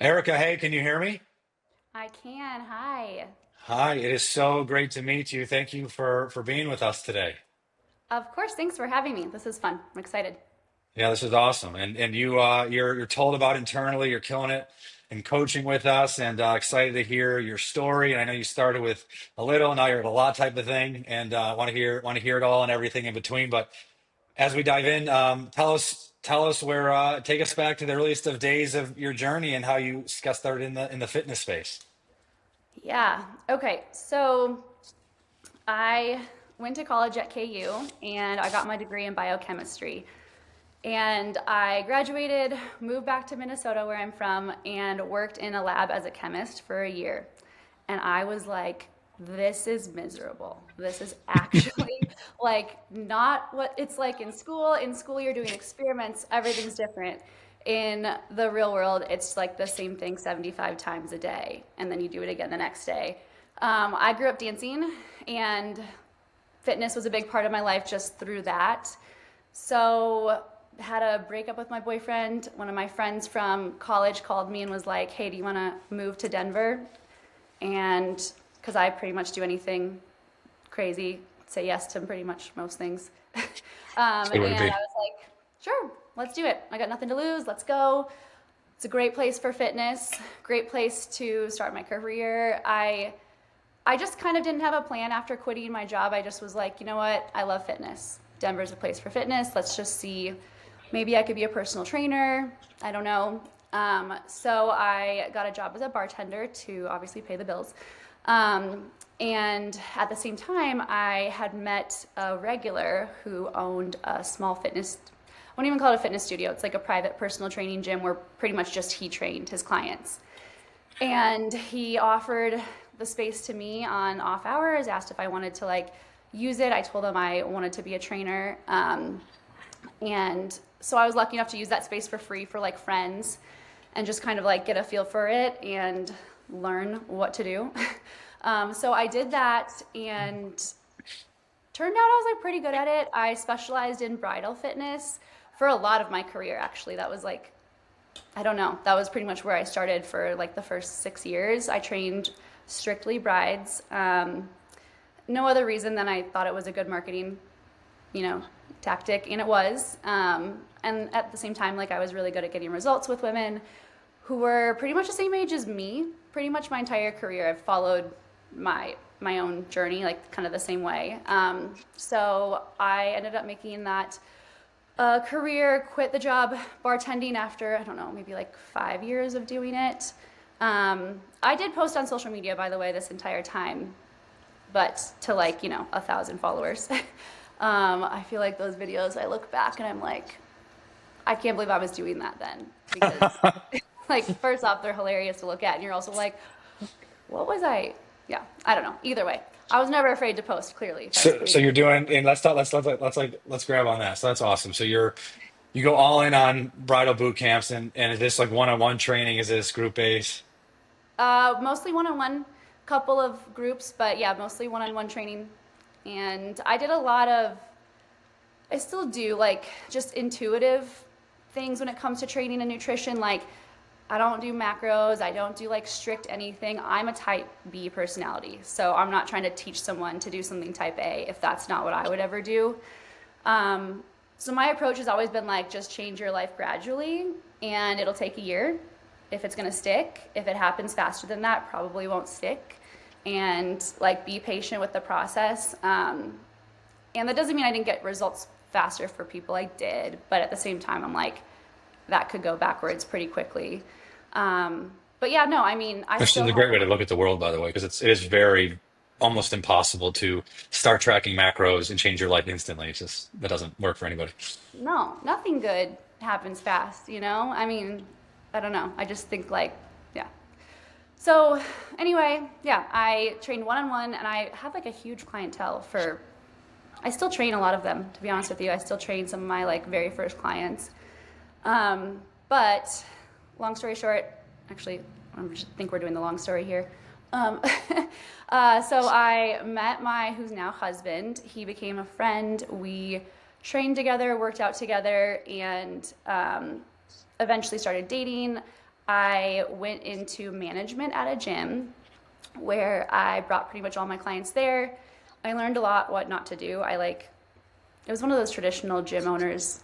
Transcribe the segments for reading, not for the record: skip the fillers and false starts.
Erica, hey, can you hear me? I can. Hi. Hi, it is so great to meet you. Thank you for being with us today. Of course, thanks for having me. This is fun. I'm excited. Yeah, this is awesome. And you're told about internally, you're killing it and coaching with us and excited to hear your story. And I know you started with a little, now you're at a lot type of thing and want to hear it all and everything in between. But as we dive in, tell us where take us back to the earliest of days of your journey and how you got started in the fitness space. Yeah. Okay. So I went to college at KU and I got my degree in biochemistry. And I graduated, moved back to Minnesota, where I'm from, and worked in a lab as a chemist for a year. And I was like, this is miserable. This is actually like not what it's like in school. In school, you're doing experiments, everything's different. In the real world, it's like the same thing 75 times a day, and then you do it again the next day. I grew up dancing, and fitness was a big part of my life just through that. So had a breakup with my boyfriend. One of my friends from college called me and was like, "Hey, do you want to move to Denver?" And because I pretty much do anything crazy, say yes to pretty much most things. Good way to And be. I was like, "Sure, let's do it. I got nothing to lose. Let's go." It's a great place for fitness, great place to start my career. I just kind of didn't have a plan after quitting my job. I just was like, you know what? I love fitness. Denver's a place for fitness. Let's just see. Maybe I could be a personal trainer. I don't know. So I got a job as a bartender to obviously pay the bills. And at the same time, I had met a regular who owned a small fitness, I wouldn't even call it a fitness studio. It's like a private personal training gym where pretty much just he trained his clients. And he offered the space to me on off hours, asked if I wanted to like use it. I told him I wanted to be a trainer. And so I was lucky enough to use that space for free for like friends and just kind of like get a feel for it and learn what to do. So I did that and turned out I was like pretty good at it. I specialized in bridal fitness for a lot of my career, actually. That was like, I don't know, that was pretty much where I started for like the first 6 years. I trained strictly brides. No other reason than I thought it was a good marketing, you know, tactic, and it was. And at the same time, like I was really good at getting results with women who were pretty much the same age as me. Pretty much my entire career, I've followed my own journey, like kind of the same way. So I ended up making that career, quit the job bartending after, I don't know, maybe like 5 years of doing it. I did post on social media, by the way, this entire time, but to like, 1,000 followers. I feel like those videos, I look back and I'm like, I can't believe I was doing that then. Because, like, first off, they're hilarious to look at. And you're also like, what was I? Yeah, I don't know. Either way, I was never afraid to post, clearly, if I was So creating. you're doing, and let's grab on that. So that's awesome. So you go all in on bridal boot camps, and is this like one-on-one training? Is this group based? Mostly one on one, couple of groups, but yeah, mostly one on one training. And I did a lot of, I still do like just intuitive things when it comes to training and nutrition. Like, I don't do macros, I don't do like strict anything. I'm a type B personality. So I'm not trying to teach someone to do something type A if that's not what I would ever do. So my approach has always been like just change your life gradually and it'll take a year if it's going to stick. If it happens faster than that, probably won't stick. And like be patient with the process. And that doesn't mean I didn't get results faster for people. I did, but at the same time, I'm like, that could go backwards pretty quickly. But yeah, no, I mean, I Which still is a have great way to look at the world, by the way, because it is very almost impossible to start tracking macros and change your life instantly. It's just that doesn't work for anybody. no, nothing good happens fast, you know? I mean, I don't know. I just think like, yeah. So anyway, yeah, I trained one on one and I had like a huge clientele for, I still train a lot of them, to be honest with you. I still train some of my like very first clients. But long story short, actually, think we're doing the long story here. Um, so I met my who's now husband. He became a friend. We trained together, worked out together, and eventually started dating. I went into management at a gym where I brought pretty much all my clients there. I learned a lot what not to do. It was one of those traditional gym owners,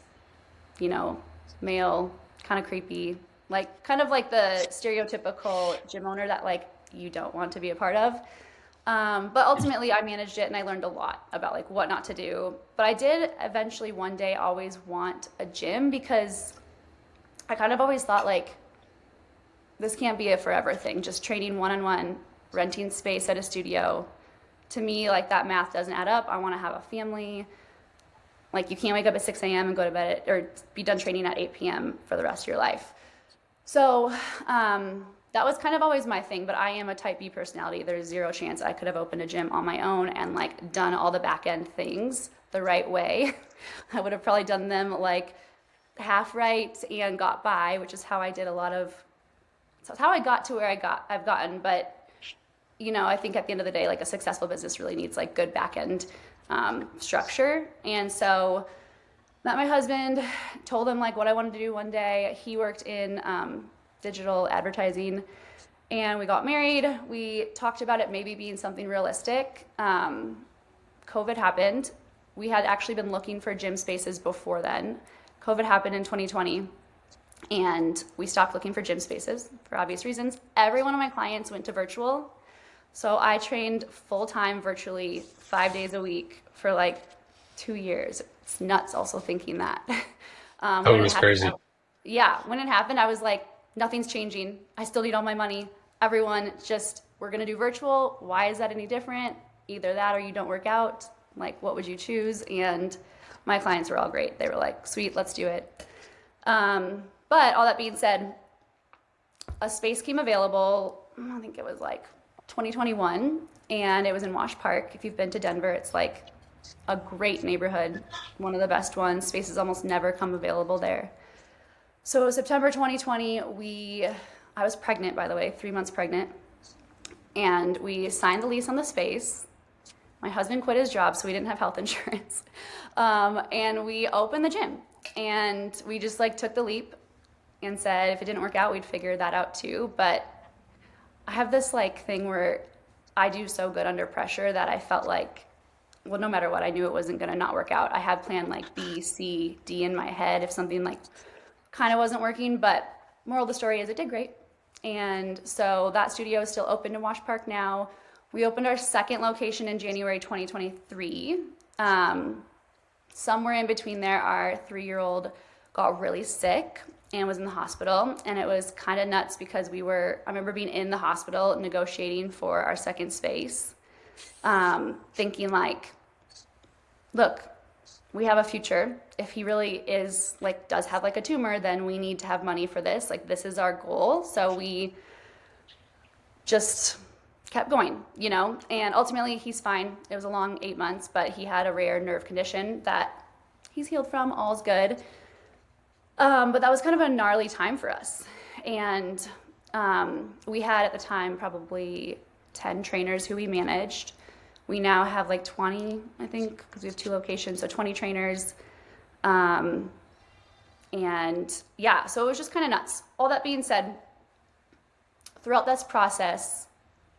you know, male, kind of creepy, like kind of like the stereotypical gym owner that like you don't want to be a part of. But ultimately, I managed it and I learned a lot about like what not to do. But I did eventually one day always want a gym because I kind of always thought like this can't be a forever thing. Just training one on one, renting space at a studio. To me, like that math doesn't add up. I want to have a family. Like you can't wake up at 6 a.m. and go to bed or be done training at 8 p.m. for the rest of your life. So that was kind of always my thing, but I am a type B personality. There's zero chance I could have opened a gym on my own and like done all the back end things the right way. I would have probably done them like half right and got by, which is how I did a lot of, so it's how I got to where I've gotten. But you know, I think at the end of the day, like a successful business really needs like good back end structure. And so met my husband, told him like what I wanted to do one day. He worked in digital advertising and we got married. We talked about it maybe being something realistic. COVID happened. We had actually been looking for gym spaces before then. COVID happened in 2020 and we stopped looking for gym spaces for obvious reasons. Every one of my clients went to virtual. So I trained full-time virtually 5 days a week for like 2 years. It's nuts also thinking that. Oh, it was crazy. When it happened, I was like, nothing's changing. I still need all my money. Everyone just, we're going to do virtual. Why is that any different? Either that or you don't work out. Like, what would you choose? And my clients were all great. They were like, sweet, let's do it. But all that being said, a space came available. I think it was like 2021, and it was in Wash Park. If you've been to Denver, it's like a great neighborhood, one of the best ones. Spaces almost never come available there. So September 2020, I was pregnant, by the way, 3 months pregnant, and we signed the lease on the space. My husband quit his job, so we didn't have health insurance, and we opened the gym, and we just like took the leap and said if it didn't work out, we'd figure that out too. But I have this like thing where I do so good under pressure that I felt like, well, no matter what, I knew it wasn't going to not work out. I had planned like B, C, D in my head if something like kind of wasn't working. But moral of the story is it did great. And so that studio is still open in Wash Park now. We opened our second location in January 2023. Somewhere in between there, our 3-year-old got really sick and was in the hospital, and it was kind of nuts because I remember being in the hospital negotiating for our second space, thinking like, look, we have a future. If he really is like, does have like a tumor, then we need to have money for this. Like this is our goal. So we just kept going, you know, and ultimately he's fine. It was a long 8 months, but he had a rare nerve condition that he's healed from, all's good. But that was kind of a gnarly time for us. And we had at the time probably 10 trainers who we managed. We now have like 20, I think, because we have 2 locations, so 20 trainers. And yeah, so it was just kind of nuts. All that being said, throughout this process,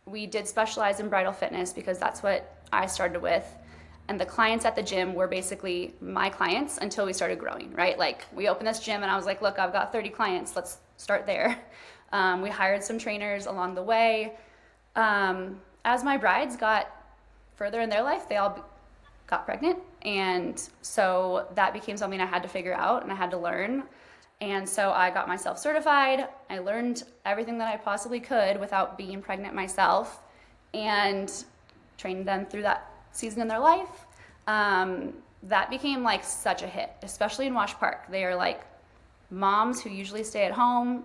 we did specialize in bridal fitness because that's what I started with. And the clients at the gym were basically my clients until we started growing, right? Like we opened this gym and I was like, look, I've got 30 clients. Let's start there. We hired some trainers along the way. As my brides got further in their life, they all got pregnant. And so that became something I had to figure out and I had to learn. And so I got myself certified. I learned everything that I possibly could without being pregnant myself and trained them through that season in their life. That became like such a hit, especially in Wash Park. They are like moms who usually stay at home.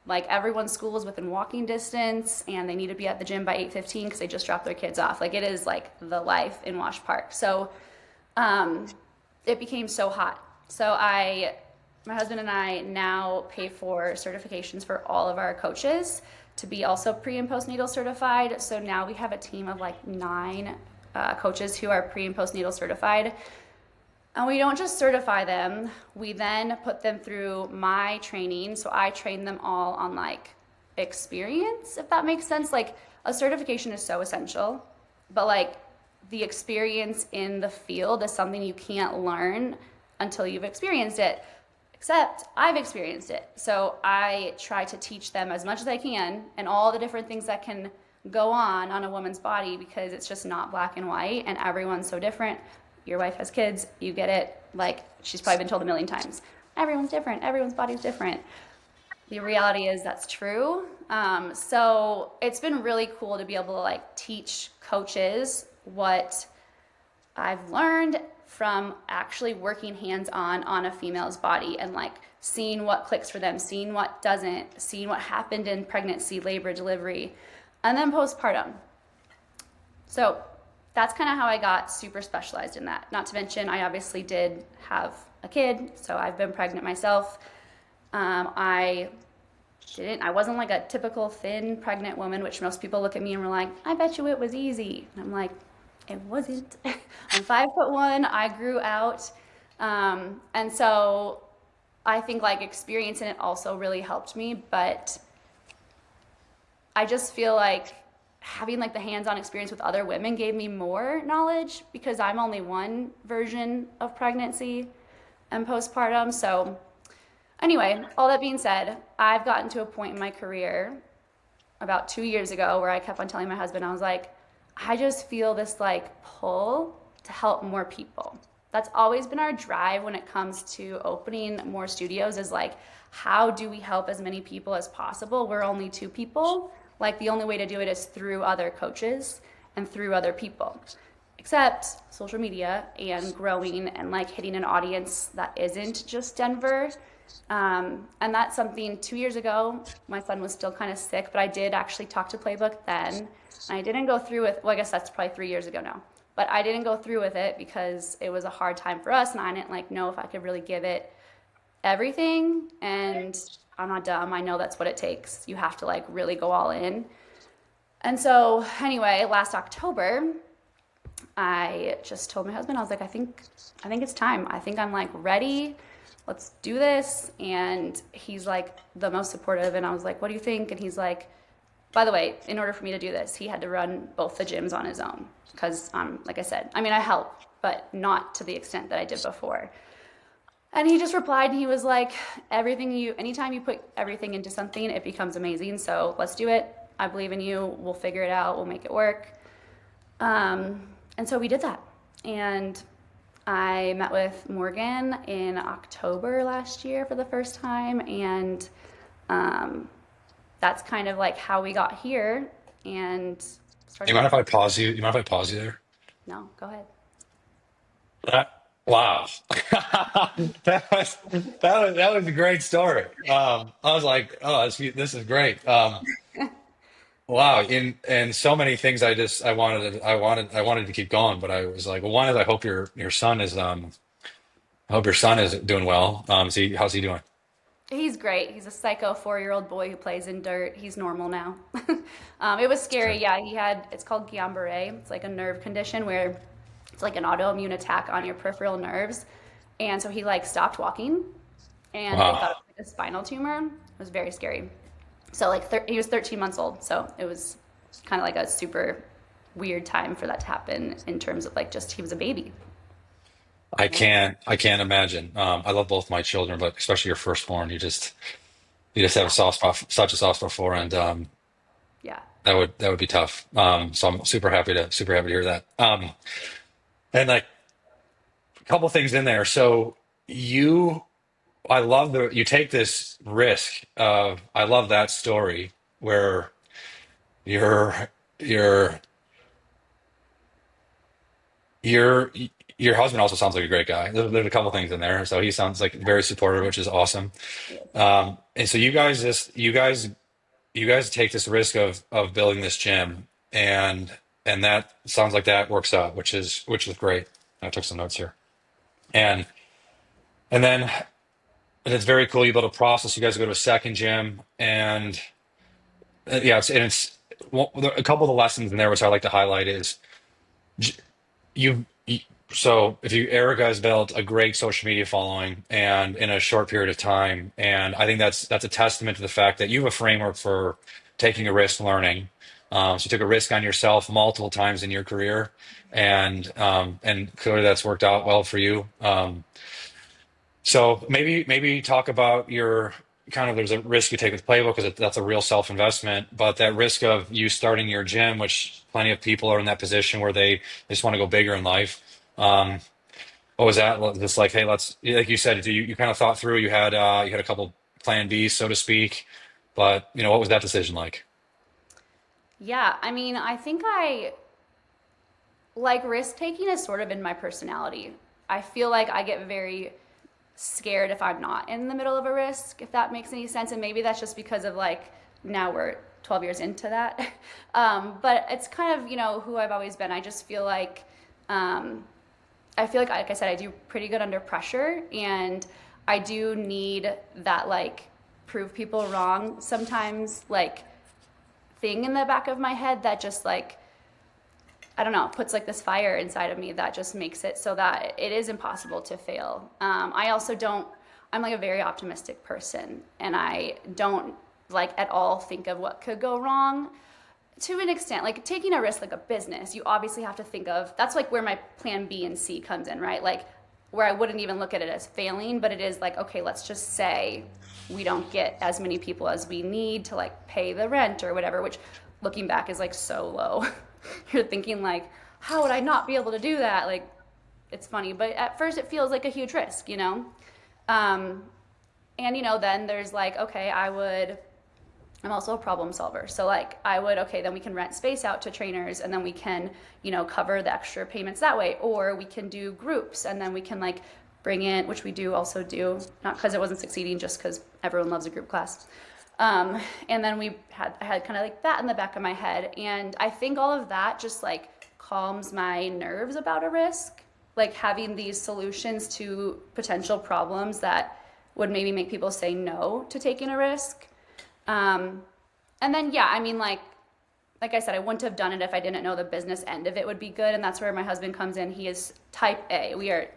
Like everyone's school is within walking distance and they need to be at the gym by 8:15 because they just dropped their kids off. Like it is like the life in Wash Park. So it became so hot. So my husband and I now pay for certifications for all of our coaches to be also pre and postnatal certified. So now we have a team of like 9 coaches who are pre and postnatal certified. And we don't just certify them, we then put them through my training. So I train them all on like experience, if that makes sense. Like a certification is so essential, but like the experience in the field is something you can't learn until you've experienced it. Except I've experienced it. So I try to teach them as much as I can and all the different things that can go on a woman's body because it's just not black and white and everyone's so different. Your wife has kids, you get it. Like she's probably been told a million times. Everyone's different, everyone's body's different. The reality is that's true. So it's been really cool to be able to like teach coaches what I've learned from actually working hands on a female's body and like seeing what clicks for them, seeing what doesn't, seeing what happened in pregnancy, labor, delivery, and then postpartum. So that's kind of how I got super specialized in that. Not to mention, I obviously did have a kid, so I've been pregnant myself. I I wasn't like a typical thin pregnant woman, which most people look at me and were like, I bet you it was easy. And I'm like, it wasn't. I'm 5'1". I grew out. And so I think like experience in it also really helped me. But I just feel like having like the hands-on experience with other women gave me more knowledge because I'm only one version of pregnancy and postpartum. So anyway, all that being said, I've gotten to a point in my career about 2 years ago where I kept on telling my husband, I was like, I just feel this like pull to help more people. That's always been our drive when it comes to opening more studios is like, how do we help as many people as possible? We're only two people. Like the only way to do it is through other coaches and through other people. Except social media and growing and like hitting an audience that isn't just Denver. And that's something 2 years ago, my son was still kind of sick, but I did actually talk to Playbook then. And I didn't go through with, well, I guess that's probably 3 years ago now. But I didn't go through with it because it was a hard time for us and I didn't like know if I could really give it everything. And I'm not dumb. I know that's what it takes. You have to like really go all in. And so anyway, last October, I just told my husband, I was like, I think it's time. I think I'm like ready. Let's do this. And he's like the most supportive. And I was like, what do you think? And he's like, by the way, in order for me to do this, he had to run both the gyms on his own. Because, like I said, I mean, I help, but not to the extent that I did before. And he just replied and he was like, anytime you put everything into something, it becomes amazing. So let's do it. I believe in you. We'll figure it out. We'll make it work. And so we did that. And I met with Morgan in October last year for the first time. And that's kind of like how we got here and You started mind if working. I pause you? You mind if I pause you there? No, go ahead. Wow. That was a great story. I was like, oh, this is great. Wow. In so many things I wanted to keep going, but I was like, well, one is I hope your son is I hope your son is doing well. How's he doing? He's great. He's a psycho 4-year-old boy who plays in dirt. He's normal now. It was scary. Good. Yeah, it's called Guillain-Barré. It's like a nerve condition where it's like an autoimmune attack on your peripheral nerves. And so he like stopped walking and they thought Wow. it was like a spinal tumor. It was very scary. So like he was 13 months old. So it was kind of like a super weird time for that to happen in terms of like just he was a baby. Yeah. I can't imagine. I love both my children, but especially your firstborn. You just have Yeah. a soft spot, such a soft spot for, and Yeah. that would be tough. So I'm super happy to hear that. And like a couple things in there. So you, I love you take this risk of, I love that story where your your your your husband also sounds like a great guy. There's a couple things in there. So he sounds like very supportive, which is awesome. Yes. And so you guys take this risk of building this gym, and that sounds like that works out, which is great. I took some notes here, and and then and it's very cool. You build a process. You guys go to a second gym, and yeah, it's a couple of the lessons in there which I like to highlight is j- you. So if you Erica has built a great social media following and in a short period of time, and I think that's a testament to the fact that you have a framework for taking a risk, learning. So you took a risk on yourself multiple times in your career, and clearly that's worked out well for you. So maybe talk about your kind of there's a risk you take with Playbook because that's a real self-investment, but that risk of you starting your gym, which plenty of people are in that position where they just want to go bigger in life. What was that? Just like, hey, let's like you said, you kind of thought through. You had a couple plan Bs, so to speak, but what was that decision like? Yeah, I mean, I think I like risk taking is sort of in my personality. I feel like I get very scared if I'm not in the middle of a risk, if that makes any sense. And maybe that's just because of like now we're 12 years into that. But it's kind of, who I've always been. I just feel um, like I said, I do pretty good under pressure, and I do need that like prove people wrong sometimes, like thing in the back of my head that just like I don't know, puts like this fire inside of me that just makes it so that it is impossible to fail. I also don't, I'm like a very optimistic person, and I don't like at all think of what could go wrong to an extent. Like taking a risk like a business, you obviously have to think of, that's like where my plan B and C comes in, right? Like where I wouldn't even look at it as failing, but it is like, okay, let's just say we don't get as many people as we need to like pay the rent or whatever, which looking back is like so low. You're thinking like, how would I not be able to do that? Like, it's funny, but at first it feels like a huge risk. Um, and then there's like, okay, I'm also a problem solver. So like I would, okay, then we can rent space out to trainers, and then we can, cover the extra payments that way. Or we can do groups, and then we can like bring in, which we do also do, not because it wasn't succeeding, just because everyone loves a group class. And then I had kind of like that in the back of my head. And I think all of that just like calms my nerves about a risk, like having these solutions to potential problems that would maybe make people say no to taking a risk. Um, and then, yeah, I mean, like I said, I wouldn't have done it if I didn't know the business end of it would be good. And that's where my husband comes in. He is type A. We are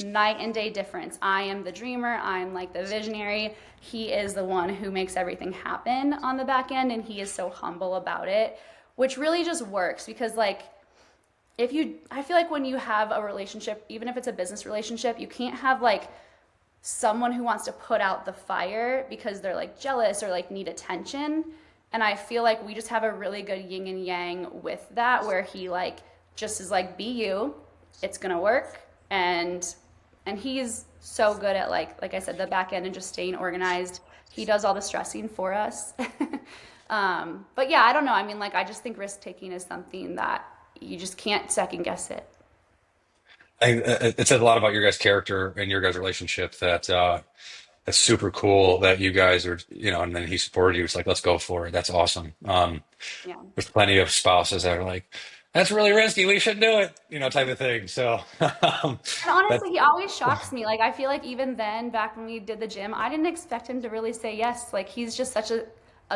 night and day difference. I am the dreamer. I'm like the visionary. He is the one who makes everything happen on the back end. And he is so humble about it, which really just works because like, I feel like when you have a relationship, even if it's a business relationship, you can't have like someone who wants to put out the fire because they're like jealous or like need attention. And I feel like we just have a really good yin and yang with that, where he like just is like, be you, it's gonna work. And he's so good at like I said, the back end and just staying organized. He does all the stressing for us. But yeah, I don't know. I mean, like I just think risk taking is something that you just can't second guess it. It says a lot about your guys' character and your guys' relationship that's super cool that you guys are, and then he supported you. It's like, let's go for it. That's awesome. Yeah. There's plenty of spouses that are like, that's really risky. We shouldn't do it, type of thing. So And that's honestly, he always shocks me. Like I feel like even then, back when we did the gym, I didn't expect him to really say yes. Like he's just such a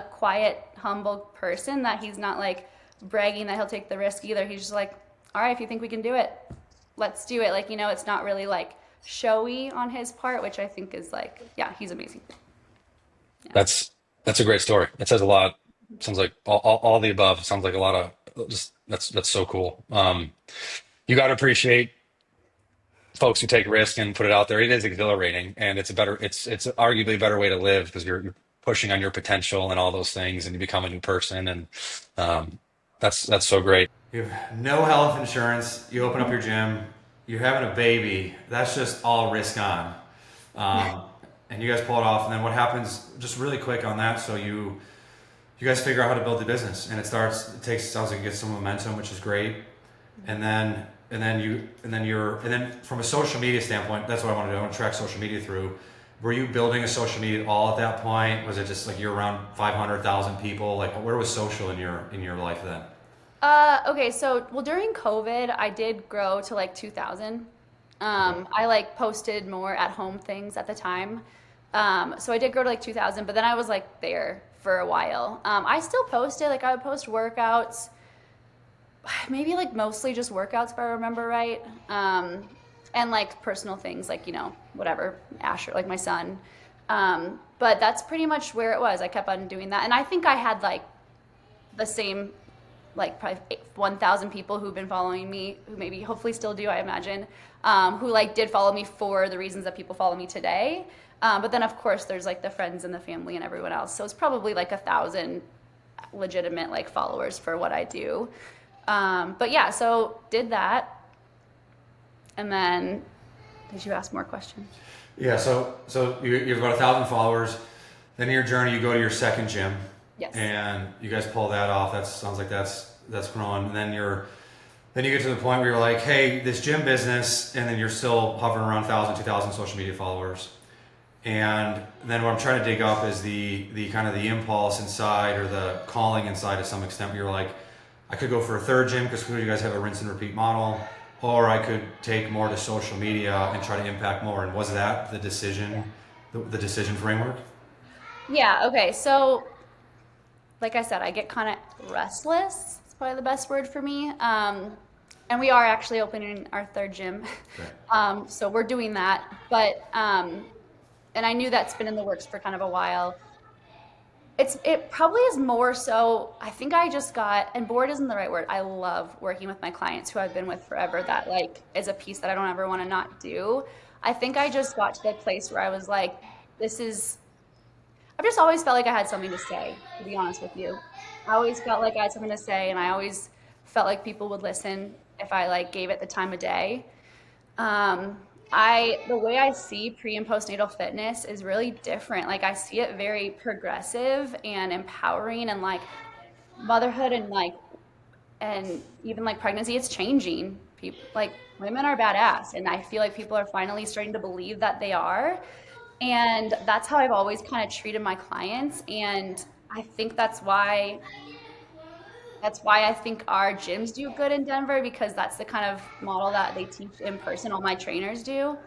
quiet, humble person that he's not like bragging that he'll take the risk either. He's just like, all right, if you think we can do it, let's do it. Like, it's not really like showy on his part, which I think is like, yeah, he's amazing. Yeah. that's that's a great story. That says a lot. Sounds like all the above. Sounds like a lot of just that's so cool. You got to appreciate folks who take risk and put it out there. It is exhilarating, and it's arguably a better way to live because you're pushing on your potential and all those things, and you become a new person, and that's so great. You have no health insurance. You open up your gym. You're having a baby. That's just all risk on. Um, and you guys pull it off. And then what happens? Just really quick on that. So you guys figure out how to build the business, and sounds like it gets some momentum, which is great. And then from a social media standpoint, that's what I want to do. I want to track social media through. Were you building a social media at all at that point? Was it just like you're around 500,000 people? Like where was social in your life then? Okay, so well during COVID, I did grow to like 2,000. I like posted more at home things at the time. So I did grow to like 2,000, but then I was like there for a while. I still posted, like I would post workouts. maybe like mostly just workouts if I remember right. And like personal things like, whatever, Asher, like my son. But that's pretty much where it was. I kept on doing that. And I think I had like the same, like probably 1,000 people who've been following me, who maybe hopefully still do, I imagine, who like did follow me for the reasons that people follow me today. But then of course there's like the friends and the family and everyone else. So it's probably like 1,000 legitimate like followers for what I do. But yeah, so did that. And then, did you ask more questions? Yeah, so you have about 1,000 followers. Then in your journey, you go to your second gym. Yes. And you guys pull that off. That sounds like that's growing. And then you get to the point where you're like, hey, this gym business, and then you're still hovering around 1,000, 2,000 social media followers. And then what I'm trying to dig up is the kind of the impulse inside, or the calling inside to some extent, where you're like, I could go for a third gym because you guys have a rinse and repeat model, or I could take more to social media and try to impact more. And was that the decision, the decision framework? Yeah, okay. So, like I said, I get kind of restless. It's probably the best word for me. And we are actually opening our third gym. Okay. So we're doing that. But, and I knew that's been in the works for kind of a while. It probably is more so, I think I just got, and bored isn't the right word. I love working with my clients who I've been with forever. That like is a piece that I don't ever want to not do. I think I just got to the place where I was like, I've just always felt like I had something to say, to be honest with you. I always felt like I had something to say, and I always felt like people would listen if I like gave it the time of day. The way I see pre and postnatal fitness is really different. Like I see it very progressive and empowering, and like motherhood and even like pregnancy, it's changing. People like women are badass, and I feel like people are finally starting to believe that they are. And that's how I've always kind of treated my clients. And I think that's why I think our gyms do good in Denver, because that's the kind of model that they teach in person. All my trainers do.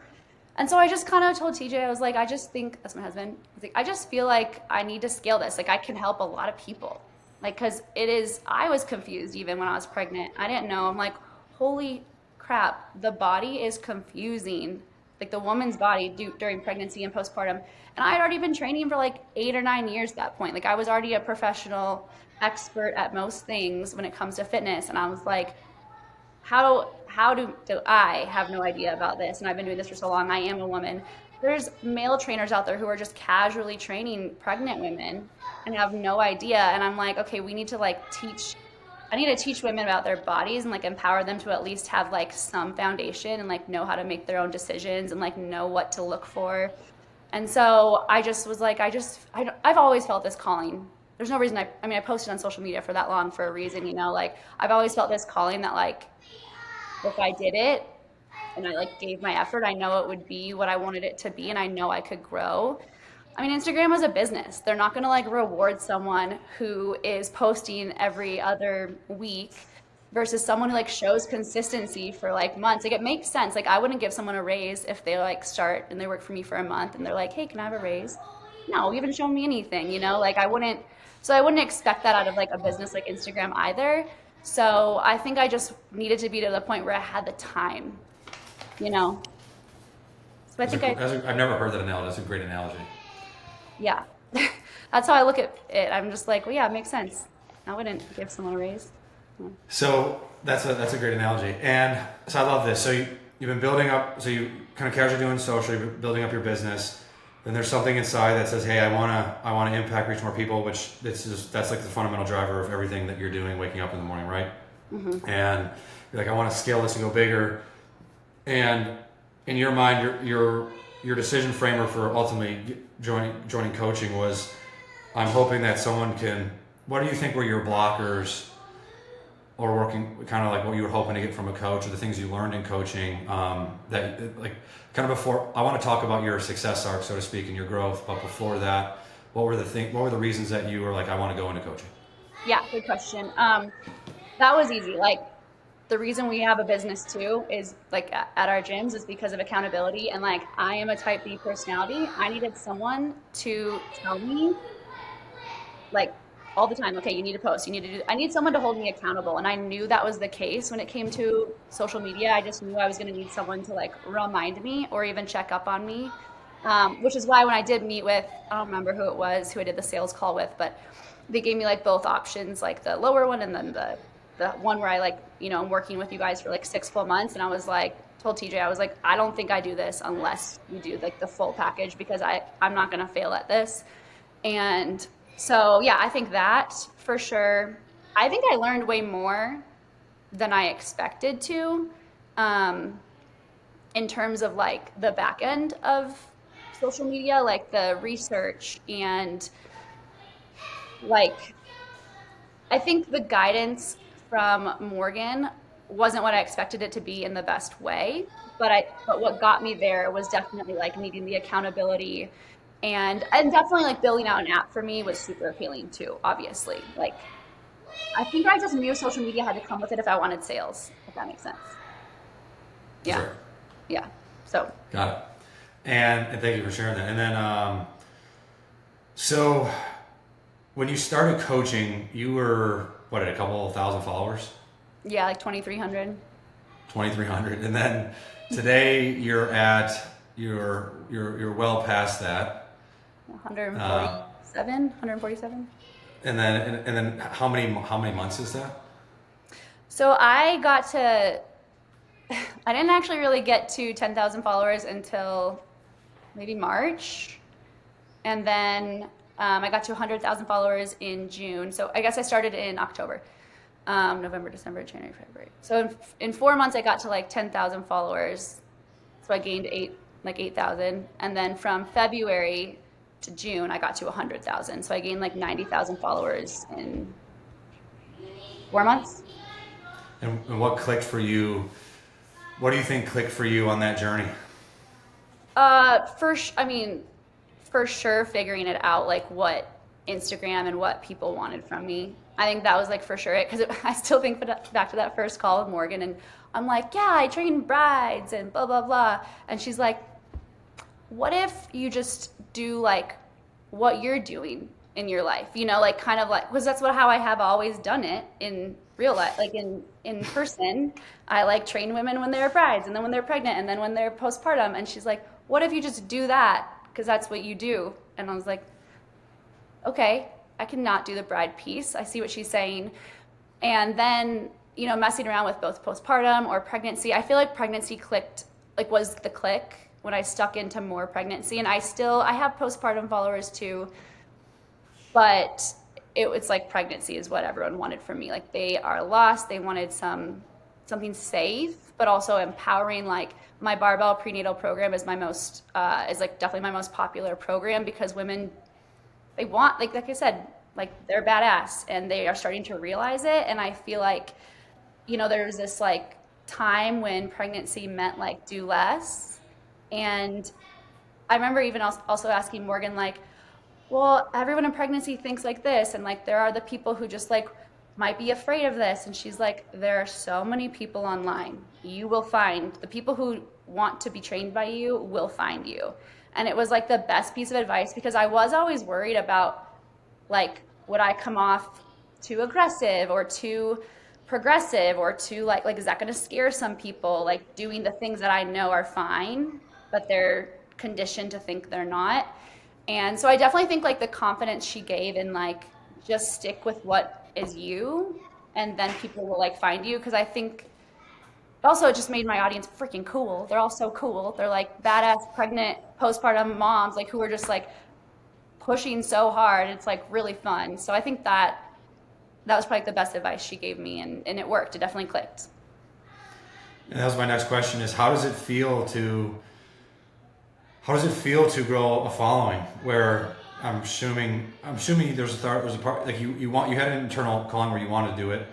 And so I just kind of told TJ, I was like, I just think, that's my husband, I was like, I just feel like I need to scale this. Like I can help a lot of people. Like, cause I was confused even when I was pregnant. I didn't know. I'm like, holy crap, the body is confusing. Like the woman's body during pregnancy and postpartum. And I had already been training for like 8 or 9 years at that point. Like I was already a professional expert at most things when it comes to fitness. And I was like, how do I have no idea about this? And I've been doing this for so long. I am a woman. There's male trainers out there who are just casually training pregnant women and have no idea. And I'm like, okay, we need to I need to teach women about their bodies and like empower them to at least have like some foundation and like know how to make their own decisions and like know what to look for. And so I just was like, I've always felt this calling. There's no reason I posted on social media for that long for a reason, like I've always felt this calling that like if I did it and I like gave my effort, I know it would be what I wanted it to be, and I know I could grow. I mean, Instagram is a business. They're not going to like reward someone who is posting every other week versus someone who like shows consistency for like months. Like it makes sense. Like I wouldn't give someone a raise if they like start and they work for me for a month and they're like, hey, can I have a raise? No, you haven't shown me anything, like I wouldn't expect that out of like a business like Instagram either. So I think I just needed to be to the point where I had the time, So I think I've never heard that analogy. That's a great analogy. Yeah, that's how I look at it. I'm just like, well, yeah, it makes sense. I wouldn't give someone a raise. So that's a great analogy, and so I love this. So you've been building up. So you kind of casually doing social, you're building up your business. Then there's something inside that says, hey, I wanna impact, reach more people. Which that's like the fundamental driver of everything that you're doing, waking up in the morning, right? Mm-hmm. And you're like, I want to scale this and go bigger. And in your mind, your decision framework for ultimately joining coaching was, I'm hoping that someone can. What do you think were your blockers, or working kind of like what you were hoping to get from a coach, or the things you learned in coaching that like kind of before? I want to talk about your success arc, so to speak, and your growth. But before that, what were the reasons that you were like, I want to go into coaching? Yeah, good question. That was easy. Like the reason we have a business too is like at our gyms is because of accountability. And like I am a type B personality. I needed someone to tell me like all the time, okay, you need to post, you need to do, I need someone to hold me accountable. And I knew that was the case when it came to social media. I just knew I was going to need someone to like remind me or even check up on me. Which is why when I did meet with, I don't remember who it was, who I did the sales call with, but they gave me like both options, like the lower one and then the one where I like, I'm working with you guys for like 6 full months. And I was like, told TJ, I was like, I don't think I do this unless you do like the full package because I'm not going to fail at this. And so, yeah, I think that for sure. I think I learned way more than I expected to, in terms of like the back end of social media, like the research and like, I think the guidance from Morgan wasn't what I expected it to be in the best way. But what got me there was definitely like needing the accountability and definitely like building out an app for me was super appealing too, obviously. Like I think I just knew social media had to come with it if I wanted sales, if that makes sense. Yeah. Sure. Yeah. So Got it. And thank you for sharing that. And then, so when you started coaching, you were, what, at a couple of thousand followers? yeah, like 2,300. 2,300. And then today you're well past that. 147. And then how many months is that? So I didn't actually really get to 10,000 followers until maybe March. And then I got to 100,000 followers in June. So I guess I started in October, November, December, January, February. So in 4 months, I got to like 10,000 followers. So I gained 8,000. And then from February to June, I got to 100,000. So I gained like 90,000 followers in 4 months. And what clicked for you? What do you think clicked for you on that journey? For sure figuring it out, like what Instagram and what people wanted from me. I think that was like for sure it, because I still think back to that first call with Morgan, and I'm like, yeah, I train brides and blah, blah, blah. And she's like, what if you just do like what you're doing in your life? Like kind of like, because that's how I have always done it in real life, like in person. I like train women when they're brides and then when they're pregnant and then when they're postpartum. And she's like, what if you just do that? Because that's what you do. And I was like, okay, I cannot do the bride piece. I see what she's saying. And then, messing around with both postpartum or pregnancy, I feel like pregnancy clicked, like was the click when I stuck into more pregnancy. And I have postpartum followers too, but it's like pregnancy is what everyone wanted from me. Like they are lost. They wanted something safe, but also empowering. Like my barbell prenatal program is is like definitely my most popular program because women, they want, like I said, like they're badass and they are starting to realize it. And I feel like, there was this like time when pregnancy meant like do less. And I remember even also asking Morgan, like, well, everyone in pregnancy thinks like this. And like, there are the people who just like might be afraid of this. And she's like, there are so many people online. You will find the people who want to be trained by you will find you. And it was like the best piece of advice because I was always worried about like, would I come off too aggressive or too progressive or too like is that going to scare some people, like doing the things that I know are fine, but they're conditioned to think they're not. And so I definitely think like the confidence she gave in like, just stick with what is you and then people will like find you. Cause I think also it just made my audience freaking cool. They're all so cool. They're like badass pregnant postpartum moms, like who are just like pushing so hard. It's like really fun. So I think that was probably the best advice she gave me and it worked. It definitely clicked. And that was my next question is how does it feel to grow a following where I'm assuming there's a part like you had an internal calling where you wanted to do it.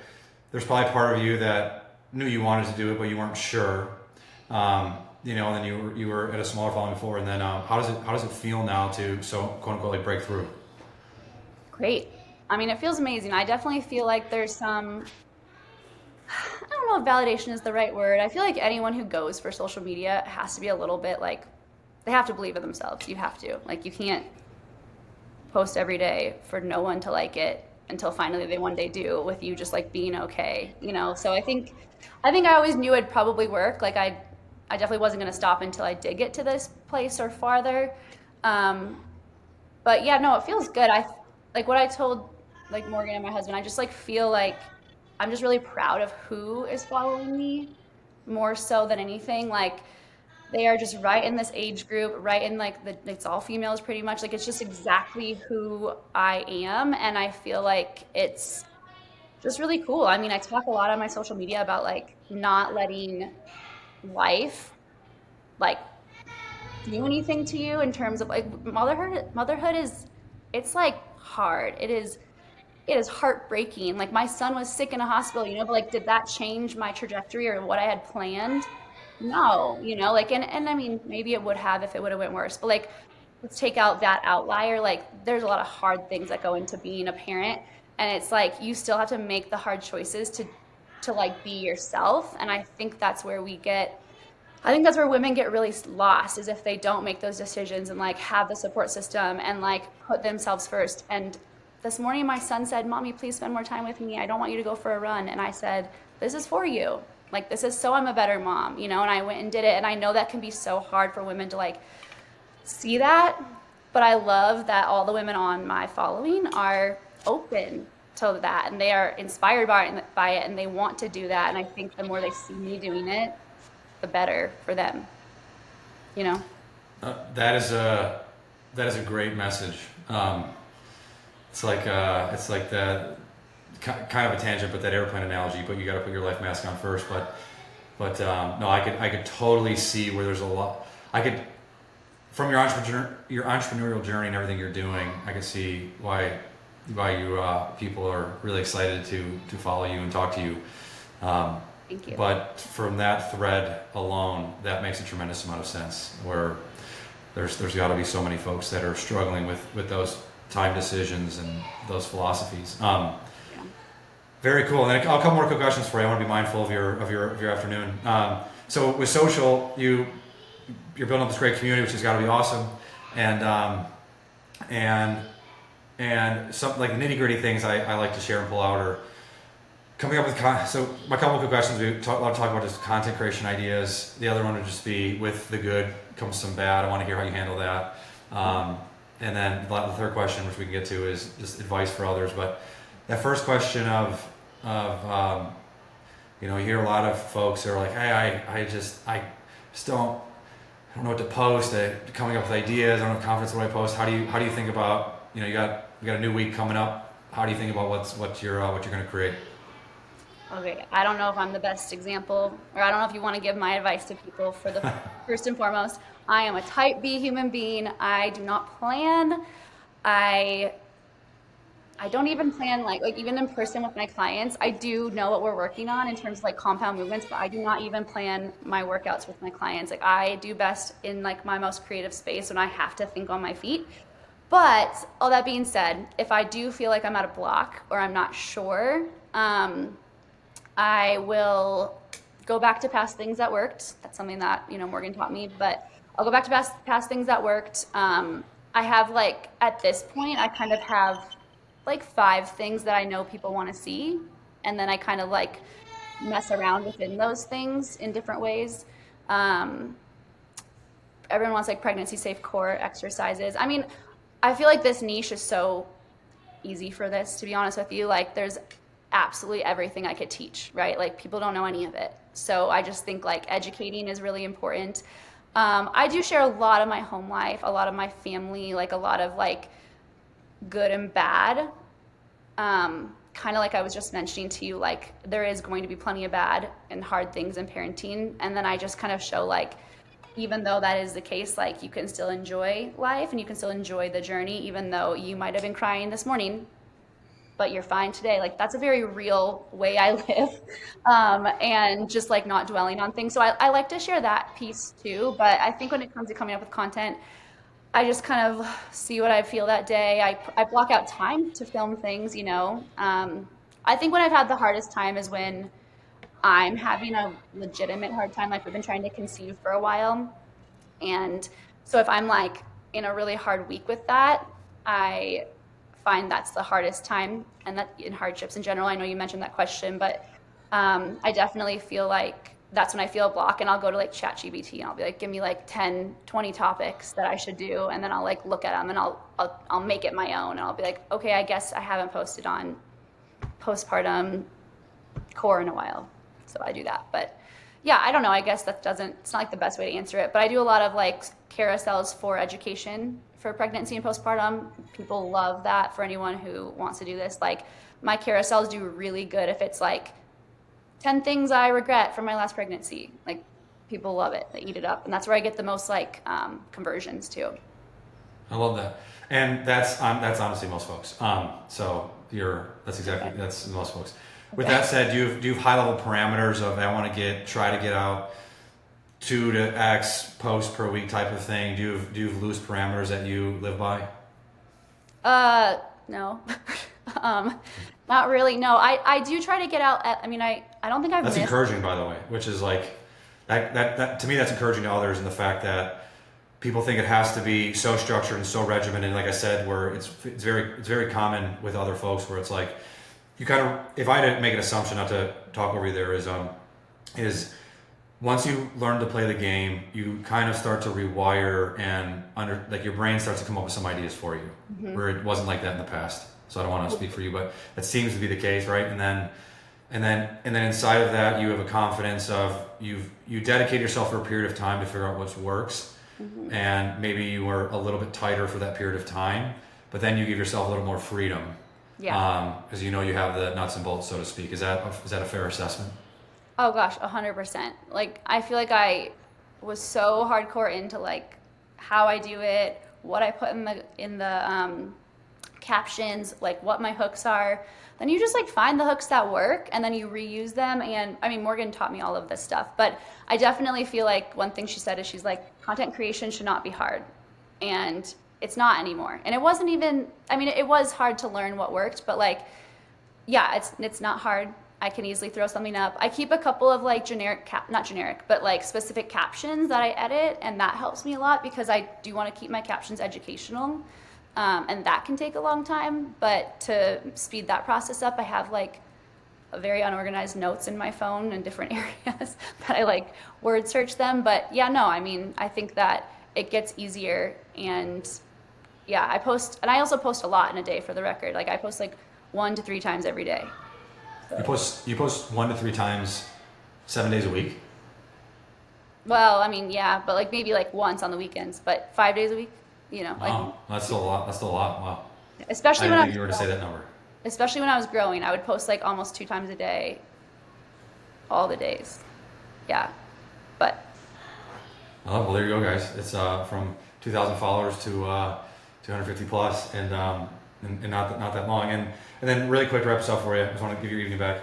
There's probably a part of you that knew you wanted to do it, but you weren't sure. And then you were at a smaller following before. And then how does it feel now to quote unquote like break through? Great. I mean, it feels amazing. I definitely feel like there's some, I don't know if validation is the right word. I feel like anyone who goes for social media has to be a little bit like, they have to believe in themselves. You have to. Like, you can't post every day for no one to like it until finally they one day do, with you just like being okay, you know? So I think I always knew it'd probably work. Like I definitely wasn't going to stop until I did get to this place or farther. Um, but yeah, no, it feels good. I like what I told like Morgan and my husband. I just like feel like I'm just really proud of who is following me more so than anything. Like they are just right in this age group, right in like it's all females pretty much. Like it's just exactly who I am, and I feel like it's just really cool. I mean, I talk a lot on my social media about like not letting life like do anything to you in terms of like motherhood is it's like hard. It is heartbreaking. Like my son was sick in a hospital, but like did that change my trajectory or what I had planned? No, like and I mean maybe it would have if it would have went worse. But like let's take out that outlier. Like there's a lot of hard things that go into being a parent, and it's like you still have to make the hard choices to like be yourself. And I think that's where women get really lost, is if they don't make those decisions and like have the support system and like put themselves first. And this morning my son said, "Mommy, please spend more time with me. I don't want you to go for a run." And I said, "This is for you. Like this is so I'm a better mom," and I went and did it. And I know that can be so hard for women to like see that, but I love that all the women on my following are open to that and they are inspired by it and they want to do that. And I think the more they see me doing it, the better for them, you know? That is a great message. It's like the kind of a tangent, but that airplane analogy. But you got to put your life mask on first. But no, I could totally see where there's a lot. I could, from your entrepreneurial journey and everything you're doing, I could see why you people are really excited to follow you and talk to you. Thank you. But from that thread alone, that makes a tremendous amount of sense. Where there's got to be so many folks that are struggling with those time decisions and those philosophies. Very cool. And then a couple more quick questions for you. I want to be mindful of your afternoon. So with social, you're building up this great community, which has got to be awesome. And some like nitty gritty things I like to share and pull out are coming up with so my couple of quick questions. We talk about just content creation ideas. The other one would just be with the good comes some bad. I want to hear how you handle that. And then the third question, which we can get to, is just advice for others. But that first question of you hear a lot of folks that are like, hey, I just don't know what to post. Coming up with ideas. I don't have confidence in what I post. How do you think about you got a new week coming up? How do you think about what you're going to create? Okay, I don't know if I'm the best example, or I don't know if you want to give my advice to people for the first and foremost. I am a type B human being. I do not plan. I don't even plan like even in person with my clients. I do know what we're working on in terms of like compound movements, but I do not even plan my workouts with my clients. Like I do best in like my most creative space when I have to think on my feet. But all that being said, if I do feel like I'm at a block or I'm not sure, I will go back to past things that worked. That's something that, Morgan taught me, but I'll go back to past things that worked. I have like, at this point, I kind of have like 5 things that I know people want to see. And then I kind of like mess around within those things in different ways. Everyone wants like pregnancy safe core exercises. I mean, I feel like this niche is so easy for this, to be honest with you. Like there's absolutely everything I could teach, right? Like people don't know any of it. So I just think like educating is really important. I do share a lot of my home life, a lot of my family, like a lot of like good and bad. Kind of like I was just mentioning to you, like there is going to be plenty of bad and hard things in parenting. And then I just kind of show like, even though that is the case, like you can still enjoy life and you can still enjoy the journey, even though you might have been crying this morning, but you're fine today. Like that's a very real way I live. And just like not dwelling on things. So I like to share that piece too. But I think when it comes to coming up with content, I just kind of see what I feel that day. I block out time to film things, I think when I've had the hardest time is when I'm having a legitimate hard time. Like we've been trying to conceive for a while. And so if I'm like in a really hard week with that, I find that's the hardest time, and that in hardships in general. I know you mentioned that question, but I definitely feel like that's when I feel a block, and I'll go to like ChatGPT and I'll be like, give me like 10, 20 topics that I should do, and then I'll like look at them and I'll make it my own, and I'll be like, okay, I guess I haven't posted on postpartum core in a while, so I do that. But yeah, I don't know. I guess it's not like the best way to answer it, but I do a lot of like carousels for education for pregnancy and postpartum. People love that for anyone who wants to do this. Like my carousels do really good if it's like 10 things I regret from my last pregnancy. Like people love it. They eat it up. And that's where I get the most like conversions too. I love that. And that's honestly most folks. That's most folks. With that said, do you have high level parameters of I want to try to get out 2 to X posts per week type of thing? Do you have loose parameters that you live by? No. Not really. No, I do try to get out I don't think I've That's missed. encouraging, by the way, which is like that to me, that's encouraging to others in the fact that people think it has to be so structured and so regimented. And like I said, where it's very common with other folks where it's like, you kind of, if I had to make an assumption, not to talk over you there, is once you learn to play the game, you kind of start to rewire and like your brain starts to come up with some ideas for you, where it wasn't like that in the past. So I don't want to speak for you, but that seems to be the case, right? And then inside of that, you have a confidence of you dedicate yourself for a period of time to figure out what works, and maybe you were a little bit tighter for that period of time, but then you give yourself a little more freedom. Yeah. Because you have the nuts and bolts, so to speak. Is that a fair assessment? Oh gosh, 100%. Like I feel like I was so hardcore into like how I do it, what I put in the captions, like what my hooks are. Then you just like find the hooks that work and then you reuse them. And I mean, Morgan taught me all of this stuff, but I definitely feel like one thing she said is she's like, content creation should not be hard. And it's not anymore. And it wasn't even, it was hard to learn what worked, but like, yeah, it's not hard. I can easily throw something up. I keep a couple of like not generic, but like specific captions that I edit, and that helps me a lot because I do want to keep my captions educational. And that can take a long time, but to speed that process up, I have like a very unorganized notes in my phone in different areas that I like word search them. But yeah, no, I think that it gets easier, and yeah, I post, and I also post a lot in a day for the record. Like I post like 1 to 3 times every day. So. You post 1 to 3 times, 7 days a week? Well, yeah, but like maybe like once on the weekends, but 5 days a week, like. Wow, that's still a lot. Wow. Especially I when didn't think you were to say that number. Especially when I was growing, I would post like almost 2 times a day, all the days. Yeah, but. Oh, well, there you go, guys. It's from 2,000 followers to 250 plus, and not that long. And then really quick to wrap this up for you. I just want to give your evening back.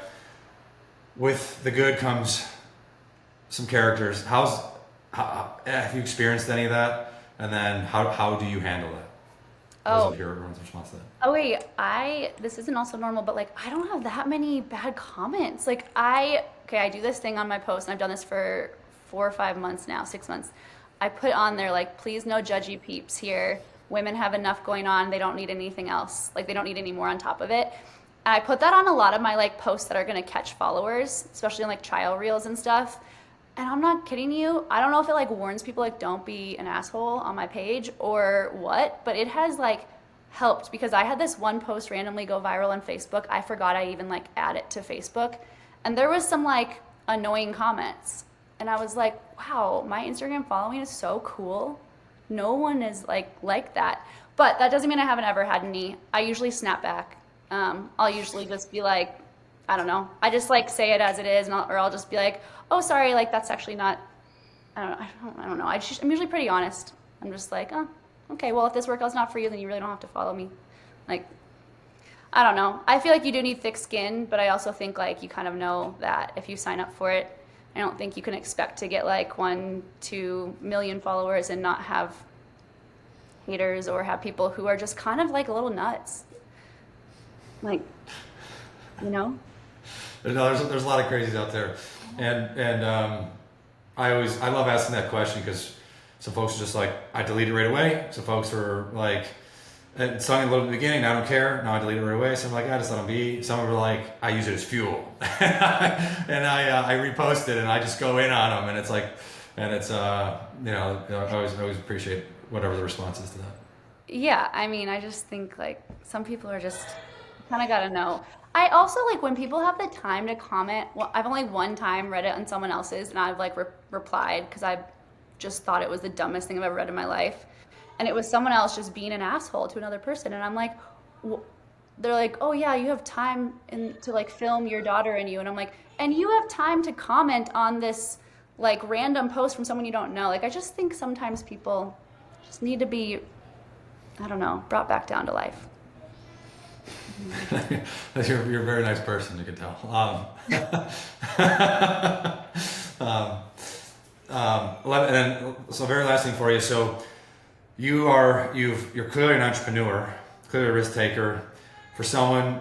With the good comes some characters. Have you experienced any of that? And then how do you handle that? Oh. Hear everyone's response to that. Oh wait, this isn't also normal, but like I don't have that many bad comments. Like I do this thing on my post, and I've done this for 4 or 5 months now, 6 months. I put on there like, please no judgy peeps here. Women have enough going on. They don't need anything else. Like they don't need any more on top of it. And I put that on a lot of my like posts that are gonna catch followers, especially in like trial reels and stuff. And I'm not kidding you. I don't know if it like warns people like don't be an asshole on my page or what, but it has like helped because I had this one post randomly go viral on Facebook. I forgot I even like add it to Facebook. And there was some like annoying comments. And I was like, wow, my Instagram following is so cool. No one is like that. But that doesn't mean I haven't ever had any. I usually snap back. I'll usually just be like, I don't know. I just like say it as it is, or I'll just be like, oh, sorry, like that's actually not, I don't know. I'm usually pretty honest. I'm just like, oh, okay, well, if this workout's not for you, then you really don't have to follow me. Like, I don't know. I feel like you do need thick skin, but I also think like you kind of know that if you sign up for it, I don't think you can expect to get like 1-2 million followers and not have haters or have people who are just kind of like a little nuts. Like, No, there's a lot of crazies out there, and I love asking that question because some folks are just like, I delete it right away. Some folks are like, it stung a little at the beginning. I don't care. Now I delete it right away. So I'm like, I just let them be. Some are like, I use it as fuel, and I repost it and I just go in on them, and it's like, and it's I always appreciate whatever the response is to that. Yeah, I mean, I just think like some people are just kind of gotta know. I also like when people have the time to comment. Well, I've only one time read it on someone else's, and I've like replied because I just thought it was the dumbest thing I've ever read in my life, and it was someone else just being an asshole to another person, and I'm like, they're like, oh yeah, you have time to like film your daughter and you, and I'm like, and you have time to comment on this like random post from someone you don't know. Like I just think sometimes people just need to be, I don't know, brought back down to life. You're a very nice person, you can tell. And then, so very last thing for you. So you're clearly an entrepreneur, clearly a risk taker. For someone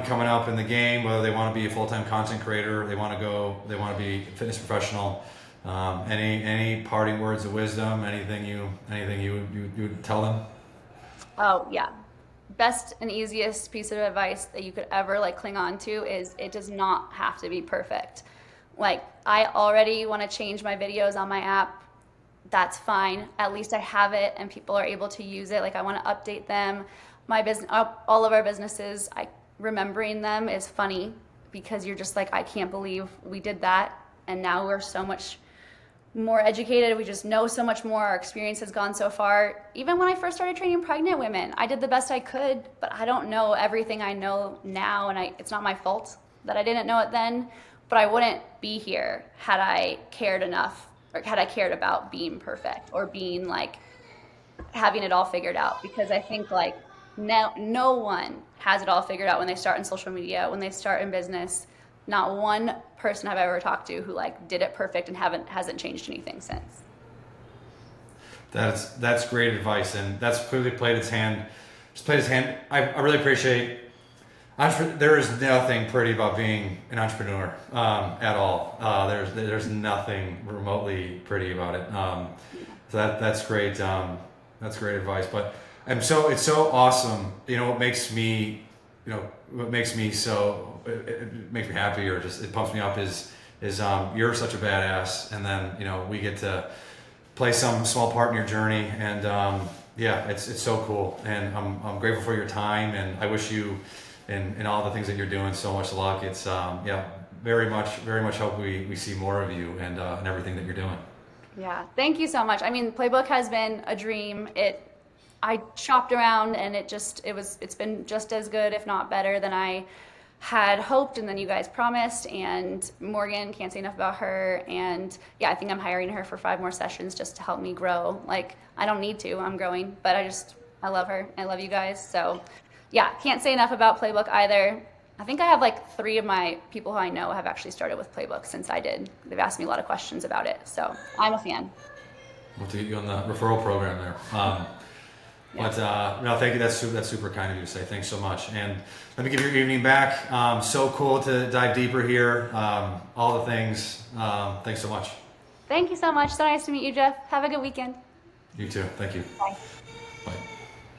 coming up in the game, whether they want to be a full-time content creator, they want to be a fitness professional. Any parting words of wisdom? Anything you would tell them? Oh yeah. Best and easiest piece of advice that you could ever like cling on to is it does not have to be perfect. Like I already want to change my videos on my app. That's fine. At least I have it and people are able to use it. Like I want to update them. My business, all of our businesses, remembering them is funny because you're just like, I can't believe we did that. And now we're so much more educated. We just know so much more. Our experience has gone so far. Even when I first started training pregnant women, I did the best I could, but I don't know everything I know now. And it's not my fault that I didn't know it then, but I wouldn't be here had I cared enough, or had I cared about being perfect or being like having it all figured out. Because I think like no one has it all figured out when they start in social media, when they start in business. Not one person I've ever talked to who like did it perfect and hasn't changed anything since. That's great advice, and that's clearly played its hand. Just played its hand. I really appreciate. There is nothing pretty about being an entrepreneur at all. There's nothing remotely pretty about it. So that's great. That's great advice. But it's so awesome. What makes me so it makes me happy, or just it pumps me up is you're such a badass, and then we get to play some small part in your journey, and it's so cool, and I'm grateful for your time, and I wish you and all the things that you're doing so much luck. It's very much hope we see more of you and everything that you're doing. Yeah, thank you so much. I mean, Playbook has been a dream. I shopped around and it's been just as good, if not better, than I had hoped and then you guys promised. And Morgan, can't say enough about her. And yeah, I think I'm hiring her for 5 more sessions just to help me grow. Like I don't need to, I'm growing, but I love her. I love you guys. So yeah, can't say enough about Playbook either. I think I have like 3 of my people who I know have actually started with Playbook since I did. They've asked me a lot of questions about it. So I'm a fan. We'll have to get you on the referral program there. But no, thank you. That's super kind of you to say. Thanks so much. And let me give your evening back. So cool to dive deeper here. All the things. Thanks so much. Thank you so much. So nice to meet you, Jeff. Have a good weekend. You too. Thank you. Bye. Bye.